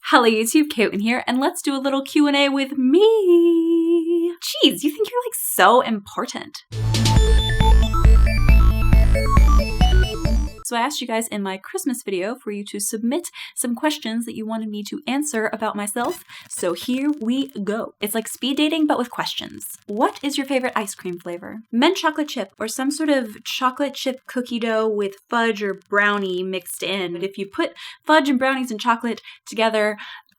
Hello YouTube, Kaitlyn here, and let's do a little Q&A with me. Jeez, you think you're like so important. So I asked you guys in my Christmas video for you to submit some questions that you wanted me to answer about myself. So here we go. It's like speed dating, but with questions. What is your favorite ice cream flavor? Mint chocolate chip or some sort of chocolate chip cookie dough with fudge or brownie mixed in. If you put fudge and brownies and chocolate together,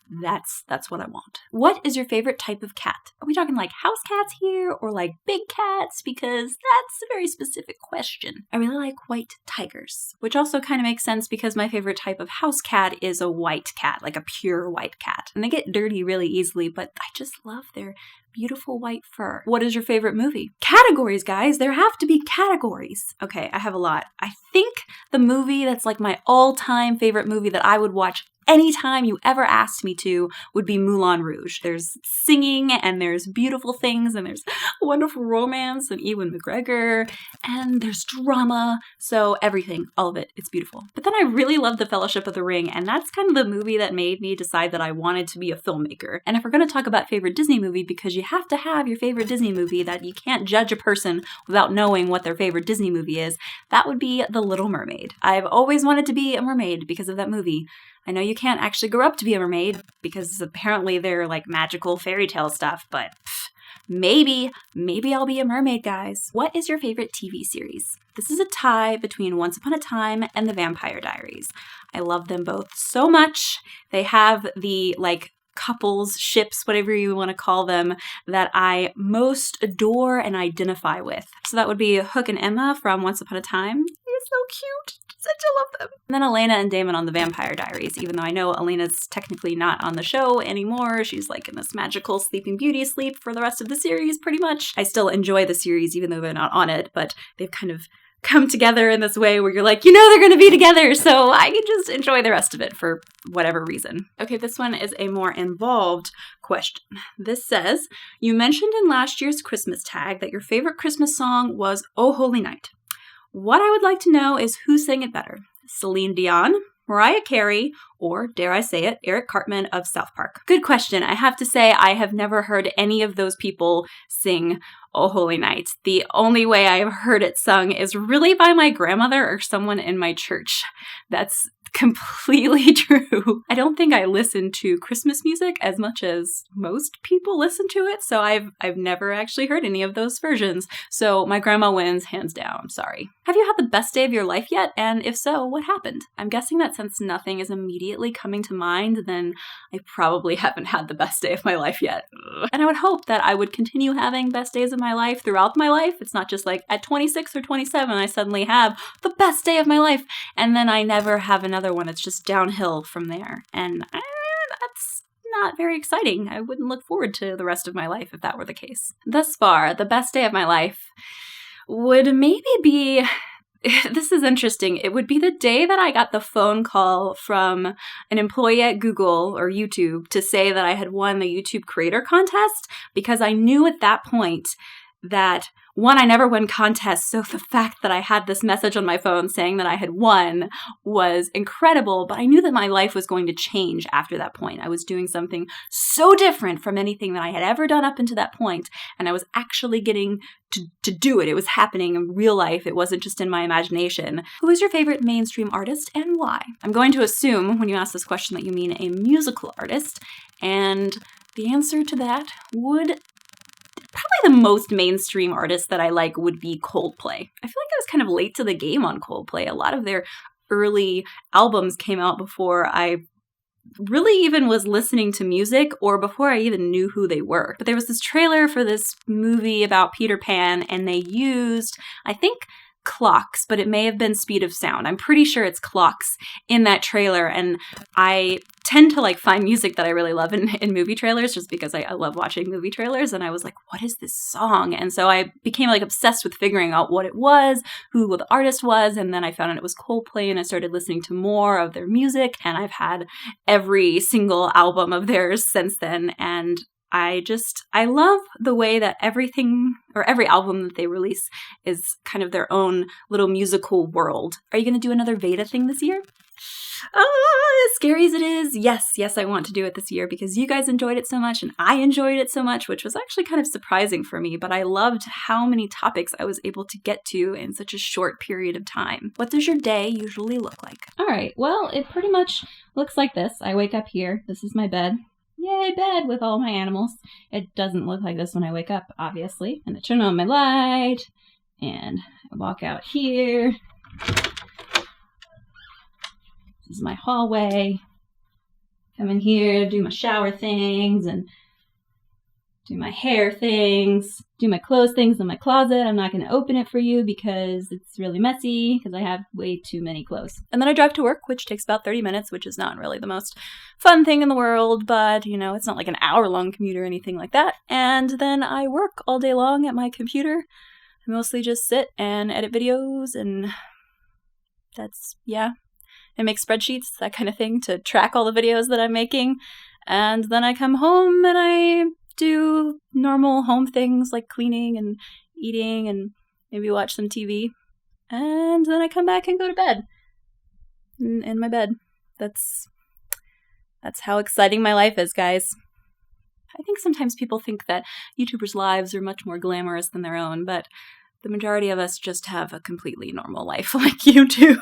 that's what I want. What is your favorite type of cat? Are we talking like house cats here or like big cats? Because that's a very specific question. I really like white tigers, which also kind of makes sense because my favorite type of house cat is a white cat, like a pure white cat. And they get dirty really easily, but I just love their beautiful white fur. What is your favorite movie? Categories, guys. There have to be categories. Okay, I have a lot. I think the movie that's like my all-time favorite movie that I would watch anytime you ever asked me to would be Moulin Rouge. There's singing and there's beautiful things and there's wonderful romance and Ewan McGregor and there's drama. So everything, all of it, it's beautiful. But then I really love The Fellowship of the Ring, and that's kind of the movie that made me decide that I wanted to be a filmmaker. And if we're going to talk about favorite Disney movie, because you have to have your favorite Disney movie, that you can't judge a person without knowing what their favorite Disney movie is, that would be The Little Mermaid. I've always wanted to be a mermaid because of that movie. I know you can't actually grow up to be a mermaid because apparently they're like magical fairy tale stuff, but maybe I'll be a mermaid, guys. What is your favorite TV series? This is a tie between Once Upon a Time and The Vampire Diaries. I love them both so much. They have the like couples, ships, whatever you want to call them, that I most adore and identify with. So that would be Hook and Emma from Once Upon a Time. They're so cute. I love them. And then Elena and Damon on The Vampire Diaries, even though I know Elena's technically not on the show anymore. She's like in this magical Sleeping Beauty sleep for the rest of the series, pretty much. I still enjoy the series even though they're not on it, but they've kind of come together in this way where you're like, you know they're going to be together, so I can just enjoy the rest of it for whatever reason. Okay, this one is a more involved question. This says, you mentioned in last year's Christmas tag that your favorite Christmas song was Oh Holy Night. What I would like to know is who sang it better, Celine Dion, Mariah Carey, or, dare I say it, Eric Cartman of South Park? Good question. I have to say I have never heard any of those people sing Oh Holy Night. The only way I've heard it sung is really by my grandmother or someone in my church. That's completely true. I don't think I listen to Christmas music as much as most people listen to it, so I've never actually heard any of those versions. So my grandma wins, hands down. Sorry. Have you had the best day of your life yet? And if so, what happened? I'm guessing that since nothing is immediately coming to mind, then I probably haven't had the best day of my life yet. And I would hope that I would continue having best days of my life throughout my life. It's not just like at 26 or 27, I suddenly have the best day of my life, and then I never have another one. It's just downhill from there. And that's not very exciting. I wouldn't look forward to the rest of my life if that were the case. Thus far, the best day of my life would maybe be, this is interesting, it would be the day that I got the phone call from an employee at Google or YouTube to say that I had won the YouTube Creator Contest, because I knew at that point that, one, I never won contests, so the fact that I had this message on my phone saying that I had won was incredible, but I knew that my life was going to change after that point. I was doing something so different from anything that I had ever done up until that point, and I was actually getting to do it. It was happening in real life. It wasn't just in my imagination. Who is your favorite mainstream artist and why? I'm going to assume when you ask this question that you mean a musical artist, and the answer to that would probably the most mainstream artist that I like would be Coldplay. I feel like I was kind of late to the game on Coldplay. A lot of their early albums came out before I really even was listening to music or before I even knew who they were. But there was this trailer for this movie about Peter Pan, and they used, I think, clocks, but it may have been speed of sound. I'm pretty sure it's clocks in that trailer, and I tend to like find music that I really love in movie trailers just because I love watching movie trailers, and I was like, what is this song? And so I became like obsessed with figuring out what it was, who the artist was, and then I found out it was Coldplay, and I started listening to more of their music, and I've had every single album of theirs since then, and I love the way that everything, or every album that they release, is kind of their own little musical world. Are you going to do another Veda thing this year? As scary as it is, yes, I want to do it this year because you guys enjoyed it so much and I enjoyed it so much, which was actually kind of surprising for me, but I loved how many topics I was able to get to in such a short period of time. What does your day usually look like? All right, well, it pretty much looks like this. I wake up here. This is my bed. Yay, bed with all my animals. It doesn't look like this when I wake up, obviously. And I turn on my light, and I walk out here. This is my hallway. Come in here, do my shower things, and do my hair things, do my clothes things in my closet. I'm not going to open it for you because it's really messy because I have way too many clothes. And then I drive to work, which takes about 30 minutes, which is not really the most fun thing in the world, but, you know, it's not like an hour-long commute or anything like that. And then I work all day long at my computer. I mostly just sit and edit videos, and that's, yeah. I make spreadsheets, that kind of thing, to track all the videos that I'm making. And then I come home and I do normal home things like cleaning and eating and maybe watch some TV. And then I come back and go to bed. In my bed. That's how exciting my life is, guys. I think sometimes people think that YouTubers' lives are much more glamorous than their own, but the majority of us just have a completely normal life like you do.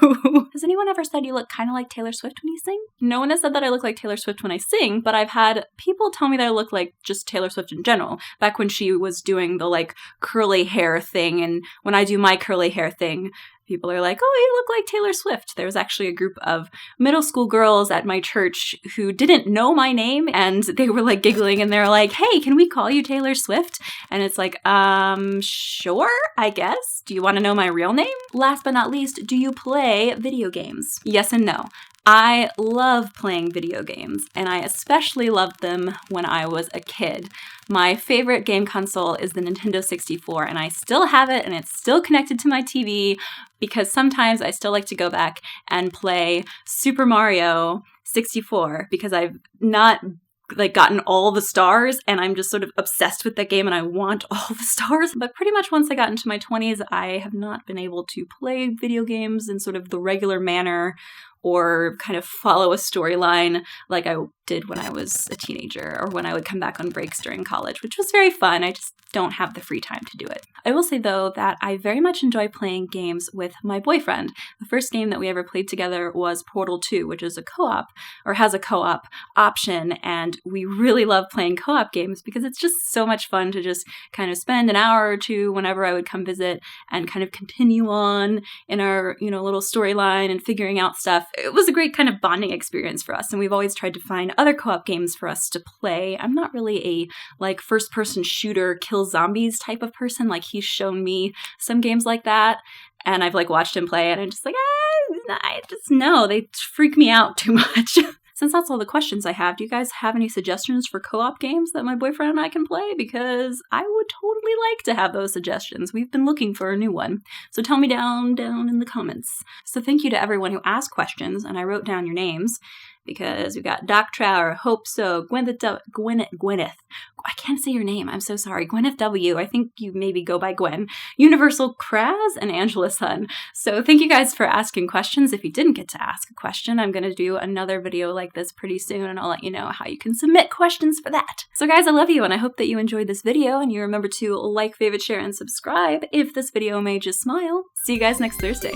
Has anyone ever said you look kind of like Taylor Swift when you sing? No one has said that I look like Taylor Swift when I sing, but I've had people tell me that I look like just Taylor Swift in general, back when she was doing the like curly hair thing, and when I do my curly hair thing, people are like, oh, you look like Taylor Swift. There was actually a group of middle school girls at my church who didn't know my name, and they were like giggling, and they're like, hey, can we call you Taylor Swift? And it's like, sure, I guess. Do you want to know my real name? Last but not least, do you play video games? Yes and no. I love playing video games, and I especially loved them when I was a kid. My favorite game console is the Nintendo 64, and I still have it, and it's still connected to my TV, because sometimes I still like to go back and play Super Mario 64, because I've not like gotten all the stars, and I'm just sort of obsessed with that game and I want all the stars. But pretty much once I got into my 20s, I have not been able to play video games in sort of the regular manner or kind of follow a storyline like I did when I was a teenager or when I would come back on breaks during college, which was very fun. I just don't have the free time to do it. I will say, though, that I very much enjoy playing games with my boyfriend. The first game that we ever played together was Portal 2, which is a co-op, or has a co-op option, and we really love playing co-op games because it's just so much fun to just kind of spend an hour or two whenever I would come visit and kind of continue on in our, little storyline and figuring out stuff. It was a great kind of bonding experience for us, and we've always tried to find other co-op games for us to play. I'm not really a first-person shooter, kill zombies type of person. He's shown me some games like that, and I've watched him play, and I'm just I just know they freak me out too much. Since that's all the questions I have, do you guys have any suggestions for co-op games that my boyfriend and I can play? Because I would totally like to have those suggestions. We've been looking for a new one. So tell me down in the comments. So thank you to everyone who asked questions, and I wrote down your names, because we got Doc Trower, Hope So, Gwyneth. I can't say your name. I'm so sorry. Gwyneth W. I think you maybe go by Gwen. Universal Kraz and Angela Sun. So thank you guys for asking questions. If you didn't get to ask a question, I'm going to do another video like this pretty soon, and I'll let you know how you can submit questions for that. So guys, I love you, and I hope that you enjoyed this video, and you remember to like, favorite, share, and subscribe if this video made you smile. See you guys next Thursday.